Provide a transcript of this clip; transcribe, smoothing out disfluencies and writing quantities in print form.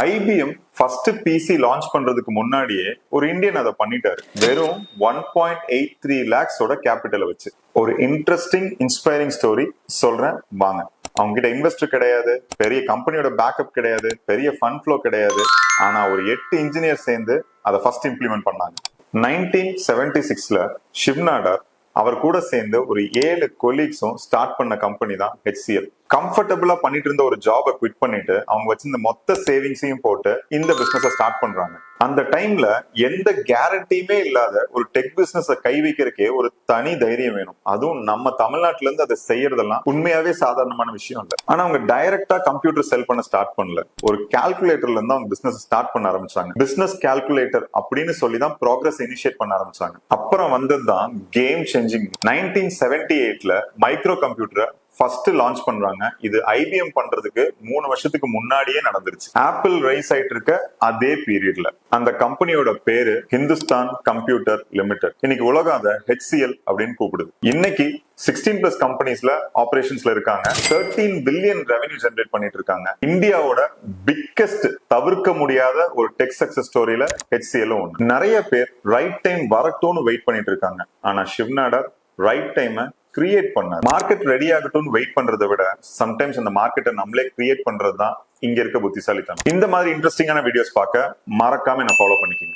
IBM first PC launch பண்றதுக்கு முன்னாடியே ஒரு இந்தியன் அதை பண்ணிட்டாரு. வெறும் 1.83 lakhs கேபிட்டலை வச்சு. ஒரு இன்ட்ரெஸ்டிங் இன்ஸ்பைரிங் ஸ்டோரி சொல்றேன் வாங்க. அவங்க கிட்ட இன்வெஸ்டர் கிடையாது, பெரிய கம்பெனியோட பேக்கப் கிடையாது, பெரிய ஃபண்ட் ஃப்ளோ கிடையாது. ஆனா ஒரு 8 இன்ஜினியர் சேர்ந்து அதை ஃபர்ஸ்ட் இம்ப்ளிமெண்ட் பண்ணாங்க. 1976ல ஷிவ்நாடர் அவர் கூட சேர்ந்து ஒரு 7 கொலீக்ஸும் ஸ்டார்ட் பண்ண கம்பெனி தான் HCL. கம்ஃபர்டபுளா பண்ணிட்டு இருந்த ஒரு ஜாபை குவிட் பண்ணிட்டு அவங்க வச்சிருந்த மொத்த சேவிங்ஸையும் போட்டு இந்த பிசினஸ் ஸ்டார்ட் பண்றாங்க. அந்த டைம்ல எந்த கேரண்டியுமே இல்லாத ஒரு டெக் பிசினஸ் கை வைக்கிறதுக்கே ஒரு தனி தைரியம் வேணும். அதுவும் நம்ம தமிழ்நாட்டுல இருந்து அதை செய்யறதெல்லாம் உண்மையாவே சாதாரணமான விஷயம் இல்லை. ஆனா அவங்க டைரக்டா கம்ப்யூட்டர் செல் பண்ண ஸ்டார்ட் பண்ணல. ஒரு கால்குலேட்டர்ல இருந்து அவங்க பிசினஸ் ஸ்டார்ட் பண்ண ஆரம்பிச்சாங்க. பிசினஸ் கால்குலேட்டர் அப்படின்னு சொல்லி தான் ப்ராக்ரஸ் இனிஷியேட் பண்ண ஆரம்பிச்சாங்க. அப்புறம் வந்ததுதான் கேம் சேஞ்சிங். 1978ல மைக்ரோ கம்ப்யூட்டரை ஃபர்ஸ்ட் லான்ச் பண்றாங்க. இது ஐபிஎம் பண்றதுக்கு 3 வருஷத்துக்கு முன்னாடியே நடந்துருச்சு. ஆப்பிள் ரைஸ் ஆயிட்டு இருக்க அதே பீரியட்ல அந்த கம்பெனியோட பேரு ஹிந்துஸ்தான் கம்ப்யூட்டர் லிமிடெட். இன்னைக்கு உலகம் அதை HCL அப்படின்னு கூப்பிடுது. இன்னைக்கு 16+ கம்பெனிஸ்ல ஆபரேஷன்ஸ்ல இருக்காங்க. 13 பில்லியன் ரெவென்யூ ஜெனரேட் பண்ணிட்டு இருக்காங்க. இந்தியாவோட பிக்கெஸ்ட் தவிர்க்க முடியாத ஒரு டெக் சக்சஸ் ஸ்டோரியில HCL ஒண்ணு. நிறைய பேர் ரைட் டைம் வரட்டும்னு வெயிட் பண்ணிட்டு இருக்காங்க. ஆனா ஷிவ்நாடர் ரைட் டைமை கிரியேட் பண்ண மார்க்கெட் ரெடி ஆகட்டும்னு வெயிட் பண்றதை விட சம்டைம்ஸ் அந்த மார்க்கெட்டை நம்மளே கிரியேட் பண்றது தான் இங்க இருக்க புத்திசாலித்தனம். இந்த மாதிரி இன்ட்ரெஸ்டிங்கான வீடியோஸ் பார்க்க மறக்காம என்ன ஃபாலோ பண்ணிக்கோங்க.